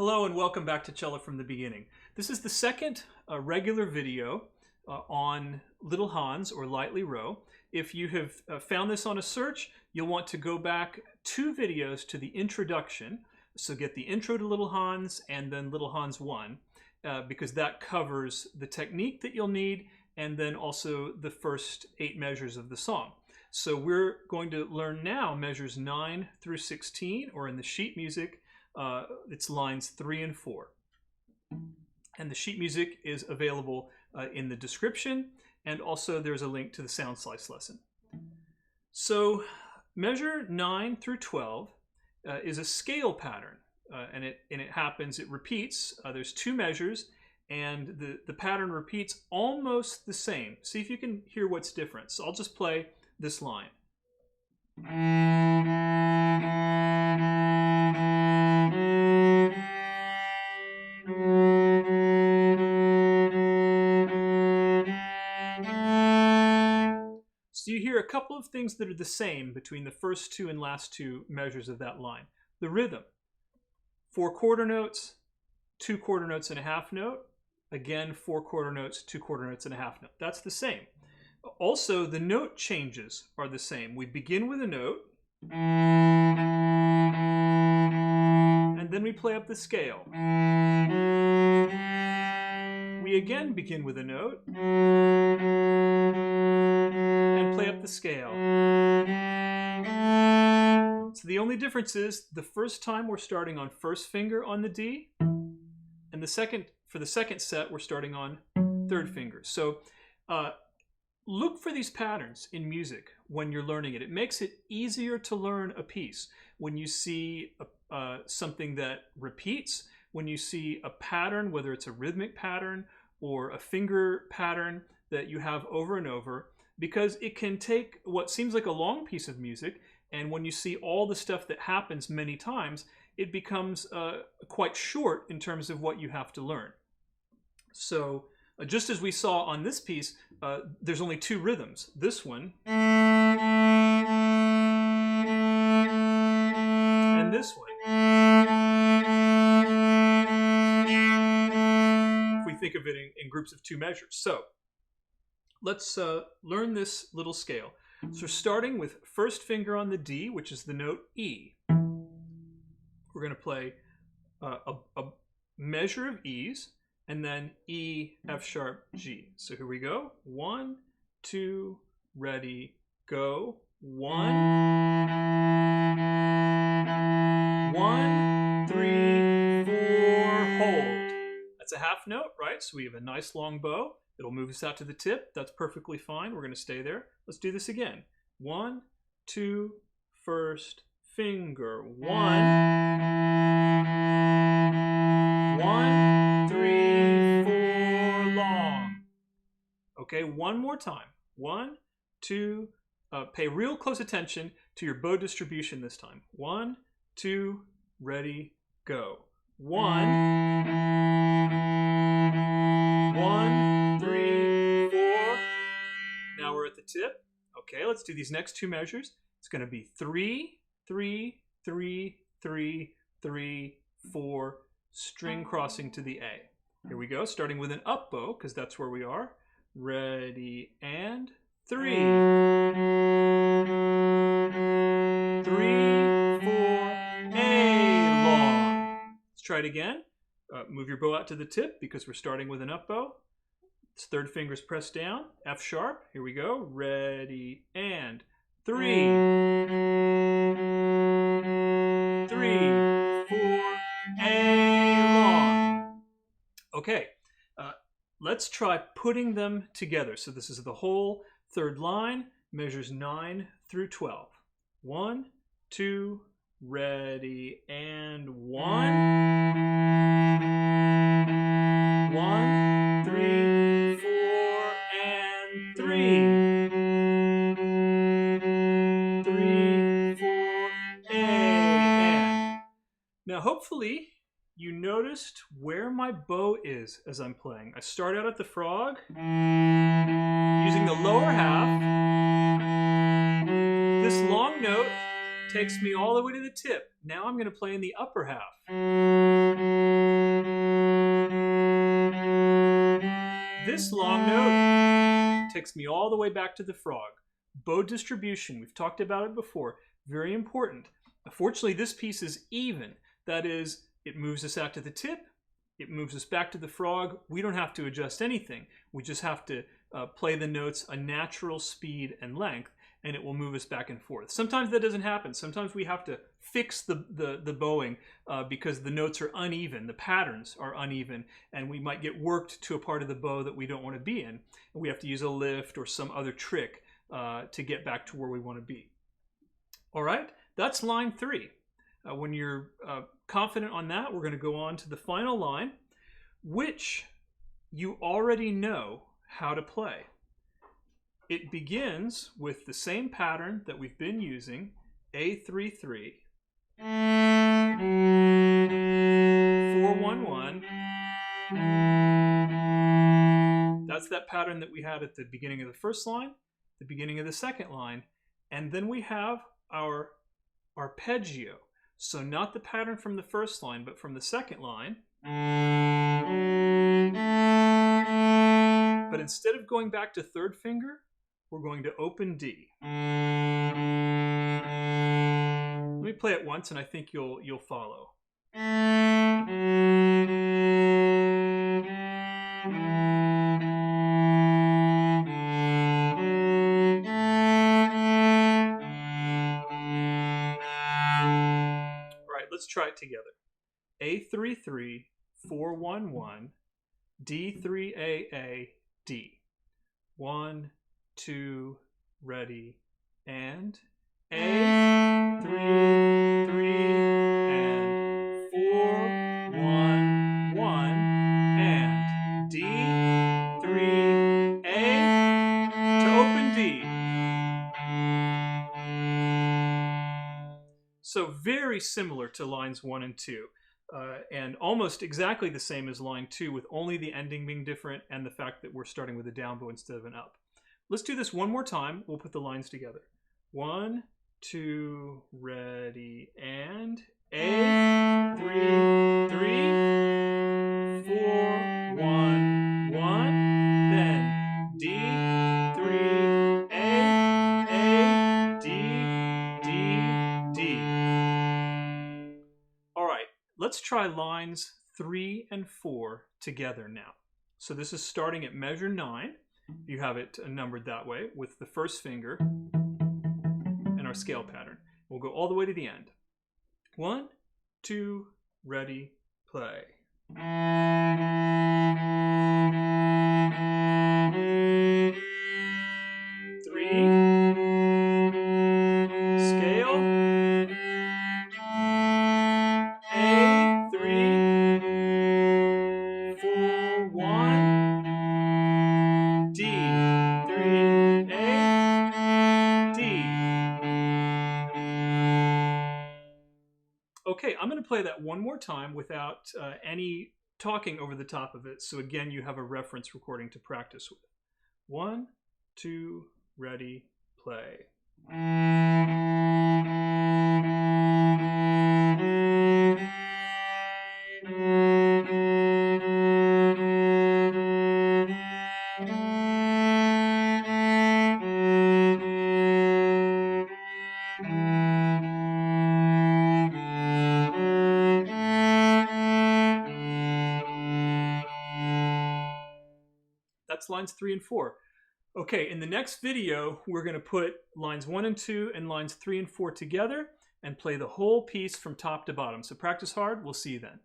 Hello and welcome back to Cello from the Beginning. This is the second regular video on Little Hans or Lightly Row. If you have found this on a search, you'll want to go back 2 videos to the introduction. So get the intro to Little Hans and then Little Hans 1 because that covers the technique that you'll need and then also the first 8 measures of the song. So we're going to learn now measures 9 through 16, or in the sheet music, it's lines 3 and 4. And the sheet music is available in the description, and also there's a link to the sound slice lesson. So measure 9 through 12 is a scale pattern, and it repeats. There's 2 measures, and the pattern repeats almost the same. See if you can hear what's different. So I'll just play this line. So you hear a couple of things that are the same between the first 2 and last 2 measures of that line. The rhythm, 4 quarter notes, 2 quarter notes and a half note, again 4 quarter notes, 2 quarter notes and a half note. That's the same. Also, the note changes are the same. We begin with a note, and then we play up the scale. We again begin with a note, and play up the scale. So the only difference is the first time we're starting on first finger on the D, and for the second set we're starting on third finger. So look for these patterns in music when you're learning it. It makes it easier to learn a piece. When you see something that repeats, when you see a pattern, whether it's a rhythmic pattern or a finger pattern that you have over and over, because it can take what seems like a long piece of music, and when you see all the stuff that happens many times, it becomes quite short in terms of what you have to learn. So just as we saw on this piece, there's only 2 rhythms. This one and this one. If we think of it in groups of 2 measures. So let's learn this little scale. So starting with first finger on the D, which is the note E. We're going to play a measure of E's, and then E, F sharp, G. So here we go. 1, 2, ready, go. 1, 1, 3, 4, hold. That's a half note, right? So we have a nice long bow. It'll move us out to the tip. That's perfectly fine. We're going to stay there. Let's do this again. 1, 2, first finger. 1, 1, 3, 4, long. Okay, one more time. 1, 2, pay real close attention to your bow distribution this time. 1, 2, ready, go. 1, 1, 3, 4. Now we're at the tip. Okay, let's do these next 2 measures. It's going to be 3, 3, 3, 3, 3, 4, string crossing to the A. Here we go, starting with an up bow, because that's where we are. Ready, and 3. 3, 4, A, long. Let's try it again. Move your bow out to the tip, because we're starting with an up bow. It's third finger's pressed down, F sharp. Here we go, ready, and 3, 3, 4, A, long. Okay, let's try putting them together. So this is the whole third line, measures 9 through 12. 1, 2, ready, and 1, 1, 3, 4, and 3. 3, 4, A, and. Now hopefully you noticed where my bow is as I'm playing. I start out at the frog, using the lower half. This long note takes me all the way to the tip. Now I'm going to play in the upper half. This long note takes me all the way back to the frog. Bow distribution, we've talked about it before, very important. Fortunately, this piece is even. That is, it moves us out to the tip, it moves us back to the frog. We don't have to adjust anything. We just have to play the notes a natural speed and length, and it will move us back and forth. Sometimes that doesn't happen. Sometimes we have to fix the bowing because the notes are uneven, the patterns are uneven, and we might get worked to a part of the bow that we don't want to be in. And we have to use a lift or some other trick to get back to where we want to be. All right, that's line 3. When you're confident on that, we're going to go on to the final line, which you already know how to play. It begins with the same pattern that we've been using, A3-3, 4-1-1. That's that pattern that we had at the beginning of the first line, the beginning of the second line, and then we have our arpeggio. So not the pattern from the first line, but from the second line. But instead of going back to third finger, we're going to open D. Let me play it once and I think you'll follow. Let's try it together. A3-3, 4-1-1, D3-A-A, D. 1, 2, ready, and A3-3 and 4-1-1 and D3-A to open D. So very similar to lines 1 and 2, and almost exactly the same as line 2, with only the ending being different and the fact that we're starting with a down bow instead of an up. Let's do this one more time. We'll put the lines together. 1, 2, ready, and A3-3, 4-1-1, then D3-A, D, D, D. All right, let's try lines 3 and 4 together now. So this is starting at measure 9. You have it numbered that way with the first finger and our scale pattern. We'll go all the way to the end. 1, 2, ready, play. 1, D, 3, A, D. Okay, I'm going to play that one more time without any talking over the top of it. So again, you have a reference recording to practice with. 1, 2, ready, play. That's lines 3 and 4. Okay, in the next video, we're going to put lines 1 and 2 and lines 3 and 4 together and play the whole piece from top to bottom. So practice hard. We'll see you then.